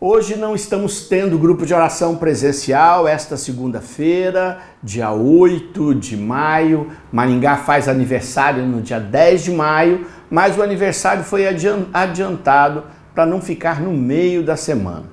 Hoje não estamos tendo grupo de oração presencial, esta segunda-feira, dia 8 de maio. Maringá faz aniversário no dia 10 de maio, mas o aniversário foi adiantado para não ficar no meio da semana.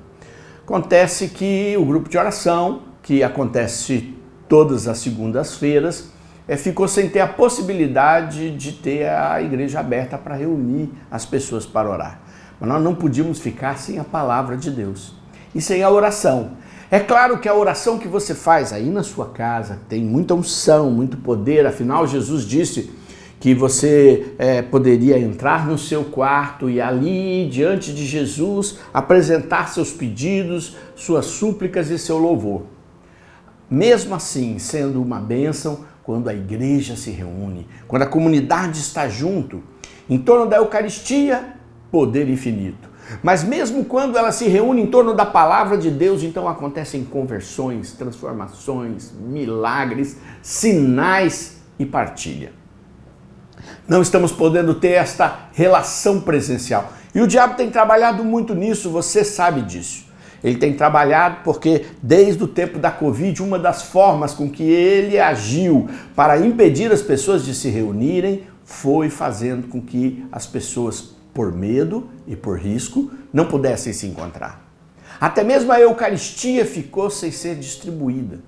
Acontece que o grupo de oração, que acontece todas as segundas-feiras, ficou sem ter a possibilidade de ter a igreja aberta para reunir as pessoas para orar. Mas nós não podíamos ficar sem a palavra de Deus e sem a oração. É claro que a oração que você faz aí na sua casa tem muita unção, muito poder. Afinal, Jesus disse que você poderia entrar no seu quarto e ali, diante de Jesus, apresentar seus pedidos, suas súplicas e seu louvor. Mesmo assim, sendo uma bênção, quando a igreja se reúne, quando a comunidade está junto, em torno da Eucaristia, poder infinito. Mas mesmo quando ela se reúne em torno da palavra de Deus, então acontecem conversões, transformações, milagres, sinais e partilha. Não estamos podendo ter esta relação presencial. E o diabo tem trabalhado muito nisso, você sabe disso. Ele tem trabalhado porque desde o tempo da Covid, uma das formas com que ele agiu para impedir as pessoas de se reunirem foi fazendo com que as pessoas, por medo e por risco, não pudessem se encontrar. Até mesmo a Eucaristia ficou sem ser distribuída.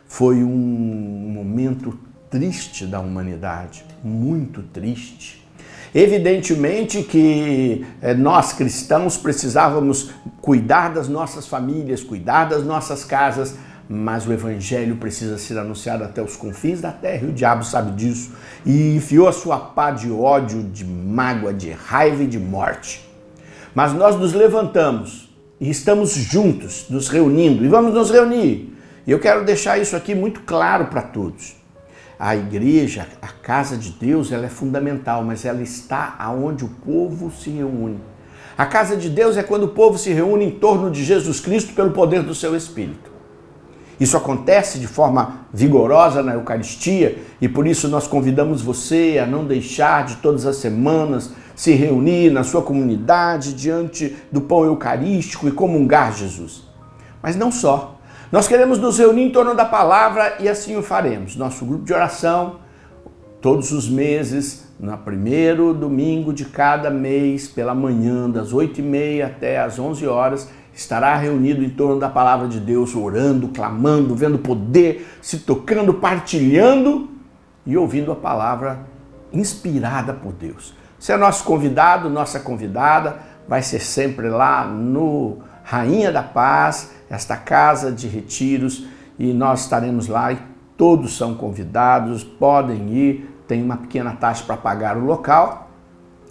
Foi um momento triste da humanidade, muito triste. Evidentemente que nós cristãos precisávamos cuidar das nossas famílias, cuidar das nossas casas, mas o evangelho precisa ser anunciado até os confins da terra e o diabo sabe disso e enfiou a sua pá de ódio, de mágoa, de raiva e de morte. Mas nós nos levantamos e estamos juntos, nos reunindo e vamos nos reunir. E eu quero deixar isso aqui muito claro para todos. A igreja, a casa de Deus, ela é fundamental, mas ela está aonde o povo se reúne. A casa de Deus é quando o povo se reúne em torno de Jesus Cristo pelo poder do seu Espírito. Isso acontece de forma vigorosa na Eucaristia e por isso nós convidamos você a não deixar de todas as semanas se reunir na sua comunidade diante do pão eucarístico e comungar Jesus. Mas não só. Nós queremos nos reunir em torno da palavra e assim o faremos. Nosso grupo de oração, todos os meses, no primeiro domingo de cada mês, pela manhã, das 8h30 até as 11 horas, estará reunido em torno da palavra de Deus, orando, clamando, vendo poder, se tocando, partilhando e ouvindo a palavra inspirada por Deus. Você é nosso convidado, nossa convidada, vai ser sempre lá no Rainha da Paz, esta casa de retiros, e nós estaremos lá e todos são convidados, podem ir, tem uma pequena taxa para pagar o local,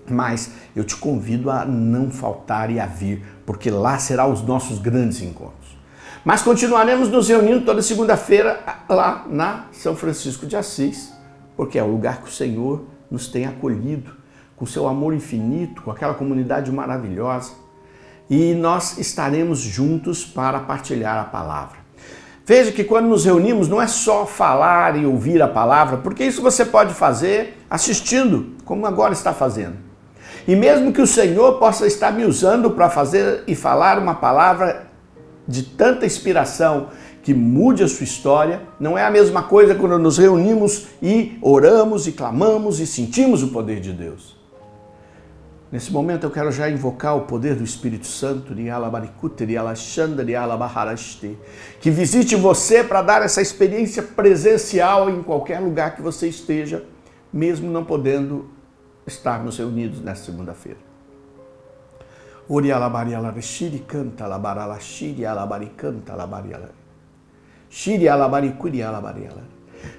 mas eu te convido a não faltar e a vir, porque lá serão os nossos grandes encontros. Mas continuaremos nos reunindo toda segunda-feira lá na São Francisco de Assis, porque é o lugar que o Senhor nos tem acolhido, com seu amor infinito, com aquela comunidade maravilhosa. E nós estaremos juntos para partilhar a palavra. Veja que quando nos reunimos não é só falar e ouvir a palavra, porque isso você pode fazer assistindo, como agora está fazendo. E mesmo que o Senhor possa estar me usando para fazer e falar uma palavra de tanta inspiração que mude a sua história, não é a mesma coisa quando nos reunimos e oramos e clamamos e sentimos o poder de Deus. Nesse momento eu quero já invocar o poder do Espírito Santo, que visite você para dar essa experiência presencial em qualquer lugar que você esteja, mesmo não podendo estarmos reunidos nesta segunda-feira.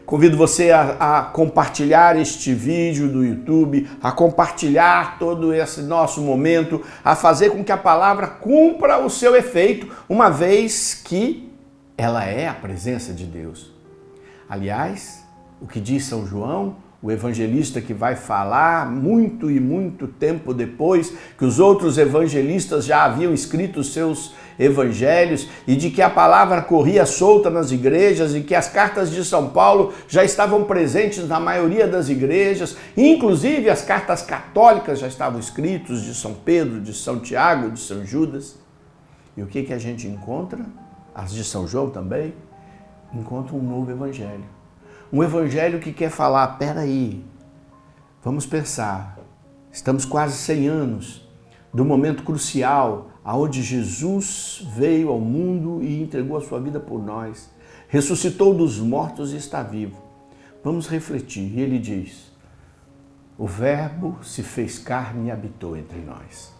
Convido você a compartilhar este vídeo do YouTube, a compartilhar todo esse nosso momento, a fazer com que a palavra cumpra o seu efeito, uma vez que ela é a presença de Deus. Aliás, o que diz São João, o evangelista que vai falar muito e muito tempo depois que os outros evangelistas já haviam escrito os seus evangelhos e de que a palavra corria solta nas igrejas e que as cartas de São Paulo já estavam presentes na maioria das igrejas, inclusive as cartas católicas já estavam escritas de São Pedro, de São Tiago, de São Judas. E o que a gente encontra? As de São João também encontram um novo evangelho. Um evangelho que quer falar, peraí, vamos pensar, estamos quase 100 anos do momento crucial aonde Jesus veio ao mundo e entregou a sua vida por nós, ressuscitou dos mortos e está vivo. Vamos refletir. E ele diz, o Verbo se fez carne e habitou entre nós.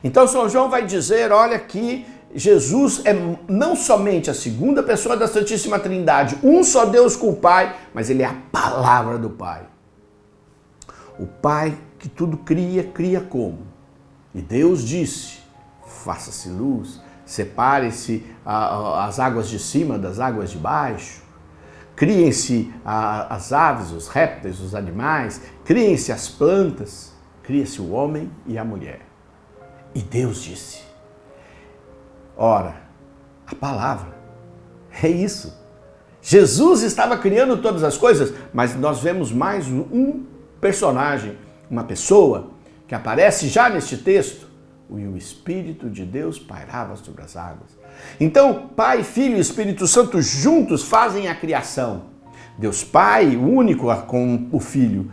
Então São João vai dizer, olha que Jesus é não somente a segunda pessoa da Santíssima Trindade, um só Deus com o Pai, mas ele é a palavra do Pai. O Pai que tudo cria, cria como? E Deus disse, faça-se luz, separe-se as águas de cima das águas de baixo, criem-se as aves, os répteis, os animais, criem-se as plantas, cria-se o homem e a mulher. E Deus disse. Ora, a palavra, é isso. Jesus estava criando todas as coisas, mas nós vemos mais um personagem, uma pessoa que aparece já neste texto, e o Espírito de Deus pairava sobre as águas. Então, Pai, Filho e Espírito Santo juntos fazem a criação. Deus Pai, único com o Filho,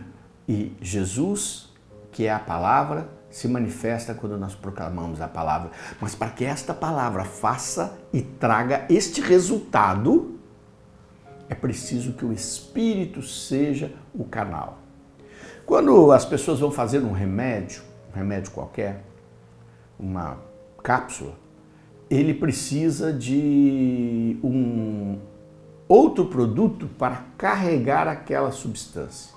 e Jesus, que é a palavra, se manifesta quando nós proclamamos a palavra. Mas para que esta palavra faça e traga este resultado, é preciso que o Espírito seja o canal. Quando as pessoas vão fazer um remédio qualquer, uma cápsula, ele precisa de um outro produto para carregar aquela substância.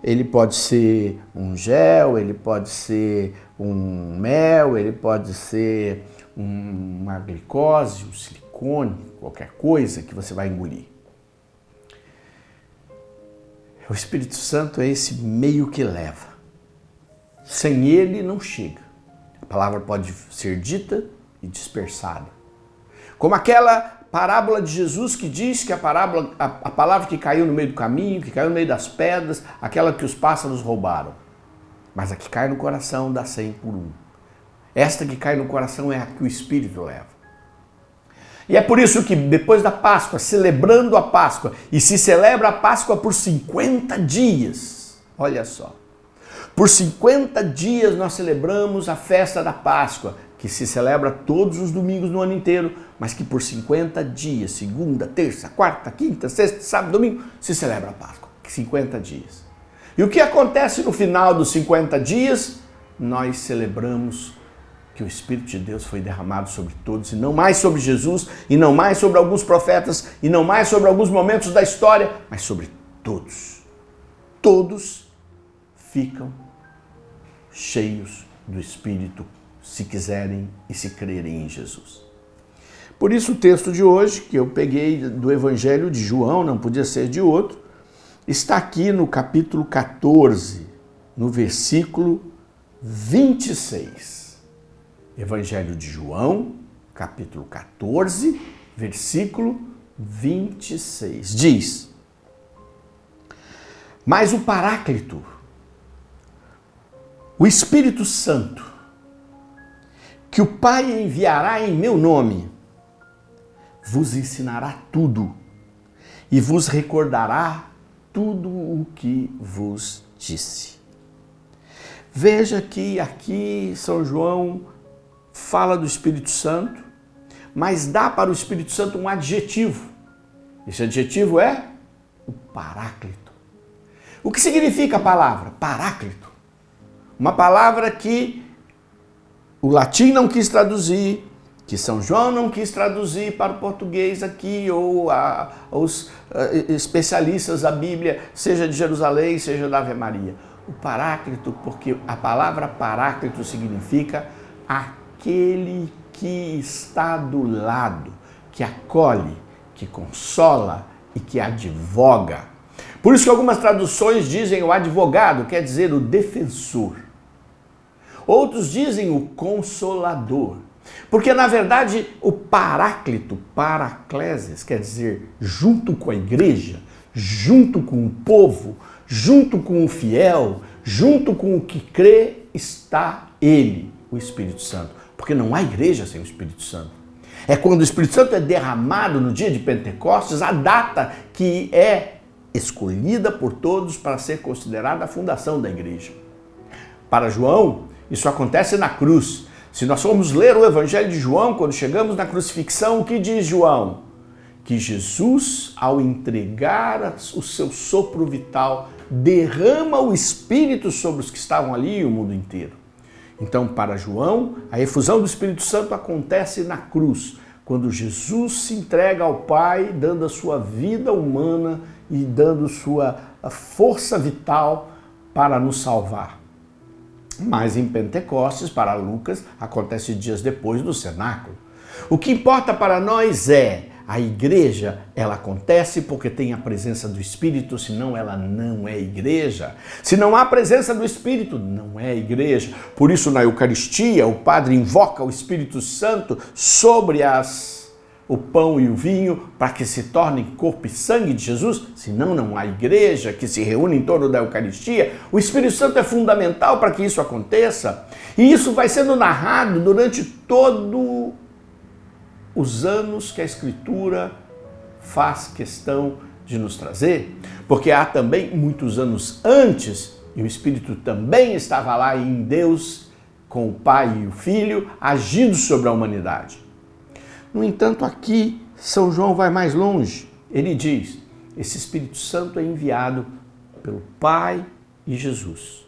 Ele pode ser um gel, ele pode ser um mel, ele pode ser uma glicose, um silicone, qualquer coisa que você vai engolir. O Espírito Santo é esse meio que leva. Sem ele não chega. A palavra pode ser dita e dispersada. Como aquela parábola de Jesus que diz que a palavra que caiu no meio do caminho, que caiu no meio das pedras, aquela que os pássaros roubaram. Mas a que cai no coração dá 100 por 1. Esta que cai no coração é a que o Espírito leva. E é por isso que depois da Páscoa, celebrando a Páscoa, e se celebra a Páscoa por 50 dias, olha só, por 50 dias nós celebramos a festa da Páscoa, que se celebra todos os domingos no ano inteiro, mas que por 50 dias, segunda, terça, quarta, quinta, sexta, sábado, domingo, se celebra a Páscoa, 50 dias. E o que acontece no final dos 50 dias? Nós celebramos que o Espírito de Deus foi derramado sobre todos, e não mais sobre Jesus, e não mais sobre alguns profetas, e não mais sobre alguns momentos da história, mas sobre todos. Todos ficam cheios do Espírito, se quiserem e se crerem em Jesus. Por isso o texto de hoje, que eu peguei do Evangelho de João, não podia ser de outro, está aqui no capítulo 14, no versículo 26. Evangelho de João, capítulo 14, versículo 26. Diz: mas o Paráclito, o Espírito Santo, que o Pai enviará em meu nome, vos ensinará tudo e vos recordará tudo o que vos disse. Veja que aqui São João fala do Espírito Santo, mas dá para o Espírito Santo um adjetivo. Esse adjetivo é o Paráclito. O que significa a palavra Paráclito? Uma palavra que o latim não quis traduzir, que São João não quis traduzir para o português aqui, ou os especialistas da Bíblia, seja de Jerusalém, seja da Ave Maria. O Paráclito, porque a palavra Paráclito significa aquele que está do lado, que acolhe, que consola e que advoga. Por isso que algumas traduções dizem o advogado, quer dizer o defensor. Outros dizem o consolador. Porque, na verdade, o Paráclito, Paracleses, quer dizer junto com a igreja, junto com o povo, junto com o fiel, junto com o que crê, está ele, o Espírito Santo. porque não há igreja sem o Espírito Santo. É quando o Espírito Santo é derramado no dia de Pentecostes, a data que é escolhida por todos para ser considerada a fundação da igreja. Para João, isso acontece na cruz. Se nós formos ler o Evangelho de João, quando chegamos na crucifixão, o que diz João? Que Jesus, ao entregar o seu sopro vital, derrama o Espírito sobre os que estavam ali e o mundo inteiro. Então, para João, a efusão do Espírito Santo acontece na cruz, quando Jesus se entrega ao Pai, dando a sua vida humana e dando sua força vital para nos salvar. Mas em Pentecostes, para Lucas, acontece dias depois do cenáculo. O que importa para nós é a igreja, ela acontece porque tem a presença do Espírito, senão ela não é igreja. Se não há presença do Espírito, não é igreja. Por isso, na Eucaristia, o padre invoca o Espírito Santo sobre o pão e o vinho para que se tornem corpo e sangue de Jesus, senão não há igreja que se reúne em torno da Eucaristia. O Espírito Santo é fundamental para que isso aconteça. E isso vai sendo narrado durante todo os anos que a Escritura faz questão de nos trazer, porque há também muitos anos antes, e o Espírito também estava lá em Deus, com o Pai e o Filho, agindo sobre a humanidade. No entanto, aqui, São João vai mais longe. Ele diz, esse Espírito Santo é enviado pelo Pai e Jesus.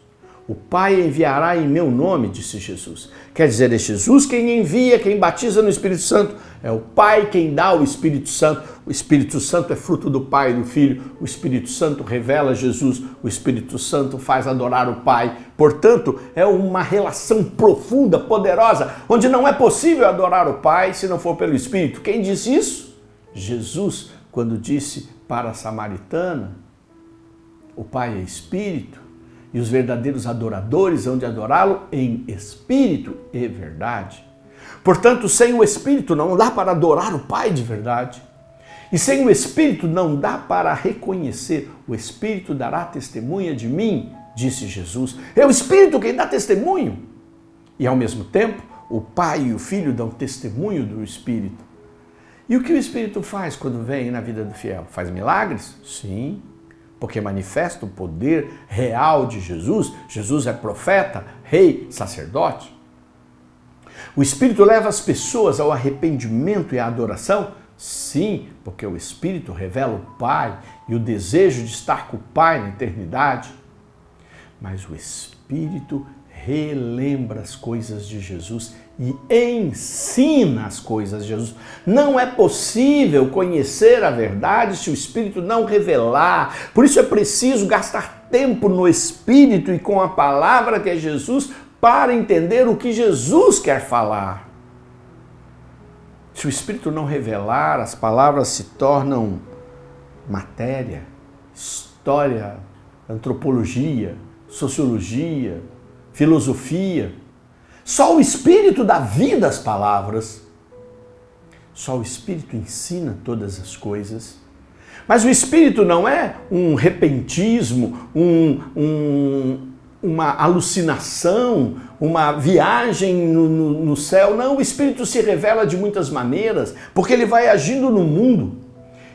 O Pai enviará em meu nome, disse Jesus. Quer dizer, é Jesus quem envia, quem batiza no Espírito Santo. É o Pai quem dá o Espírito Santo. O Espírito Santo é fruto do Pai e do Filho. O Espírito Santo revela Jesus. O Espírito Santo faz adorar o Pai. Portanto, é uma relação profunda, poderosa, onde não é possível adorar o Pai se não for pelo Espírito. Quem disse isso? Jesus, quando disse para a samaritana, o Pai é Espírito. E os verdadeiros adoradores hão de adorá-lo em espírito e verdade. Portanto, sem o Espírito não dá para adorar o Pai de verdade. E sem o Espírito não dá para reconhecer. O Espírito dará testemunha de mim, disse Jesus. É o Espírito quem dá testemunho. E ao mesmo tempo, o Pai e o Filho dão testemunho do Espírito. E o que o Espírito faz quando vem na vida do fiel? Faz milagres? Sim. Porque manifesta o poder real de Jesus. Jesus é profeta, rei, sacerdote. O Espírito leva as pessoas ao arrependimento e à adoração? Sim, porque o Espírito revela o Pai e o desejo de estar com o Pai na eternidade. Mas o Espírito relembra as coisas de Jesus e ensina as coisas de Jesus. Não é possível conhecer a verdade se o Espírito não revelar. Por isso é preciso gastar tempo no Espírito e com a palavra que é Jesus para entender o que Jesus quer falar. Se o Espírito não revelar, as palavras se tornam matéria, história, antropologia, sociologia, filosofia. Só o Espírito dá vida às palavras. Só o Espírito ensina todas as coisas. Mas o Espírito não é um repentismo, uma alucinação, uma viagem no céu. Não, o Espírito se revela de muitas maneiras, porque ele vai agindo no mundo.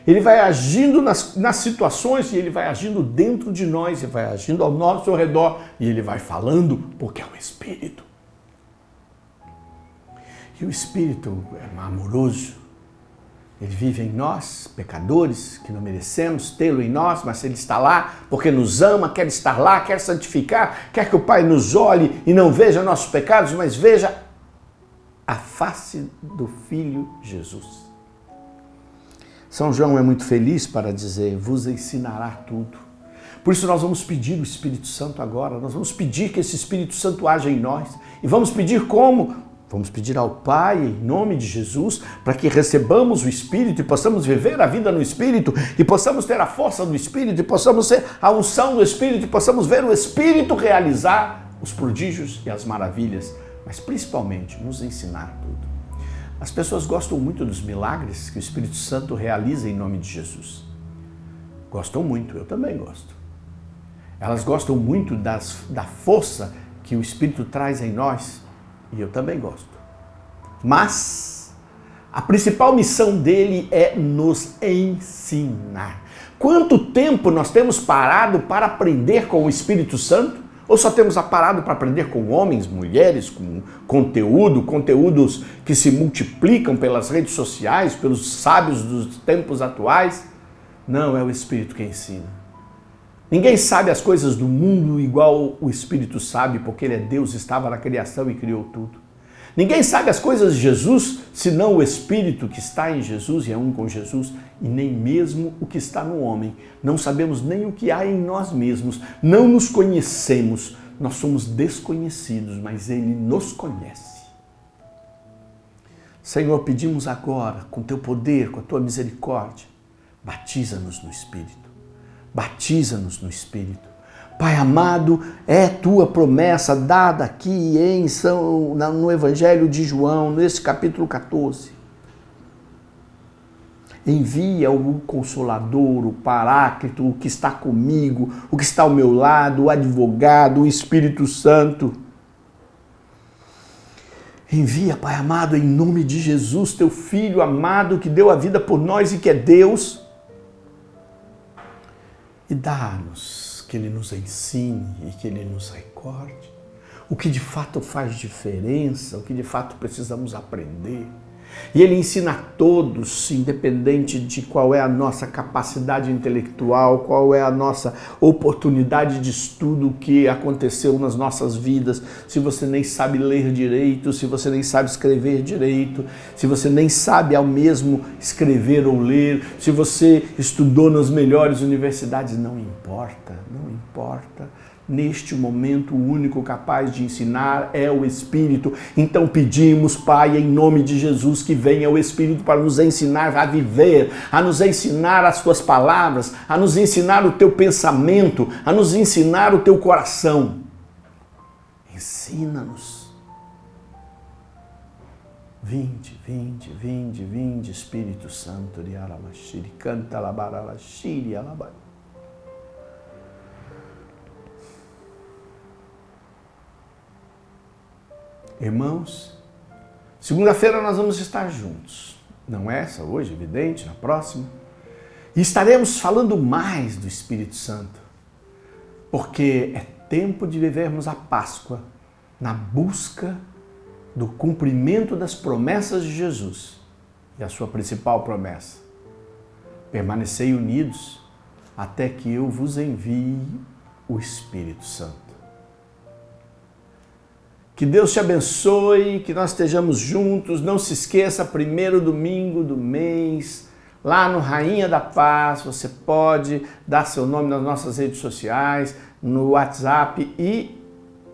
Ele vai agindo nas situações e ele vai agindo dentro de nós, ele vai agindo ao nosso redor e ele vai falando porque é o Espírito. E o Espírito é amoroso, ele vive em nós, pecadores, que não merecemos tê-lo em nós, mas ele está lá porque nos ama, quer estar lá, quer santificar, quer que o Pai nos olhe e não veja nossos pecados, mas veja a face do Filho Jesus. São João é muito feliz para dizer, vos ensinará tudo. Por isso nós vamos pedir o Espírito Santo agora, nós vamos pedir que esse Espírito Santo haja em nós. E vamos pedir como? Vamos pedir ao Pai, em nome de Jesus, para que recebamos o Espírito e possamos viver a vida no Espírito, e possamos ter a força do Espírito, e possamos ter a unção do Espírito, e possamos ver o Espírito realizar os prodígios e as maravilhas, mas principalmente nos ensinar tudo. As pessoas gostam muito dos milagres que o Espírito Santo realiza em nome de Jesus. Gostam muito, eu também gosto. Elas gostam muito da força que o Espírito traz em nós, e eu também gosto. Mas a principal missão dele é nos ensinar. Quanto tempo nós temos parado para aprender com o Espírito Santo? Ou só temos parado para aprender com homens, mulheres, com conteúdos que se multiplicam pelas redes sociais, pelos sábios dos tempos atuais? Não, é o Espírito que ensina. Ninguém sabe as coisas do mundo igual o Espírito sabe, porque ele é Deus, estava na criação e criou tudo. Ninguém sabe as coisas de Jesus, senão o Espírito que está em Jesus e é um com Jesus, e nem mesmo o que está no homem. Não sabemos nem o que há em nós mesmos, não nos conhecemos, nós somos desconhecidos, mas Ele nos conhece. Senhor, pedimos agora, com Teu poder, com a Tua misericórdia, batiza-nos no Espírito, batiza-nos no Espírito. Pai amado, é Tua promessa dada aqui no Evangelho de João, nesse capítulo 14. Envia o Consolador, o Paráclito, o que está comigo, o que está ao meu lado, o advogado, o Espírito Santo. Envia, Pai amado, em nome de Jesus, Teu Filho amado, que deu a vida por nós e que é Deus. E dá-nos que Ele nos ensine e que Ele nos recorde o que de fato faz diferença, o que de fato precisamos aprender. E Ele ensina a todos, independente de qual é a nossa capacidade intelectual, qual é a nossa oportunidade de estudo que aconteceu nas nossas vidas. Se você nem sabe ler direito, se você nem sabe escrever direito, se você nem sabe ao mesmo escrever ou ler, se você estudou nas melhores universidades, não importa, não importa. Neste momento, o único capaz de ensinar é o Espírito. Então pedimos, Pai, em nome de Jesus, que venha o Espírito para nos ensinar a viver, a nos ensinar as Tuas palavras, a nos ensinar o Teu pensamento, a nos ensinar o Teu coração. Ensina-nos. Vinde, vinde, vinde, vinde, Espírito Santo, Riaramashiri, canta labaralashiri, alabai. Irmãos, segunda-feira nós vamos estar juntos. Não essa hoje, evidente, na próxima. E estaremos falando mais do Espírito Santo, porque é tempo de vivermos a Páscoa na busca do cumprimento das promessas de Jesus. E a sua principal promessa: permanecei unidos até que eu vos envie o Espírito Santo. Que Deus te abençoe, que nós estejamos juntos. Não se esqueça, primeiro domingo do mês, lá no Rainha da Paz, você pode dar seu nome nas nossas redes sociais, no WhatsApp e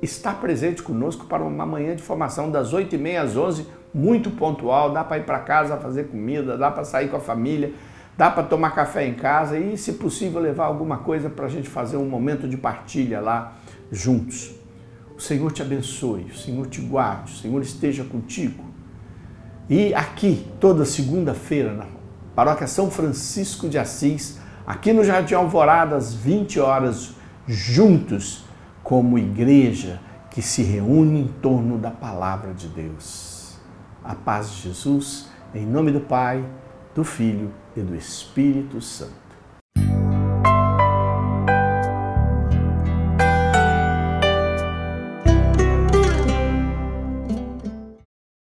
estar presente conosco para uma manhã de formação das 8h30 às 11h, muito pontual. Dá para ir para casa fazer comida, dá para sair com a família, dá para tomar café em casa e, se possível, levar alguma coisa para a gente fazer um momento de partilha lá juntos. O Senhor te abençoe, o Senhor te guarde, o Senhor esteja contigo. E aqui, toda segunda-feira, na Paróquia São Francisco de Assis, aqui no Jardim Alvorada, às 20 horas, juntos, como igreja que se reúne em torno da Palavra de Deus. A paz de Jesus, em nome do Pai, do Filho e do Espírito Santo.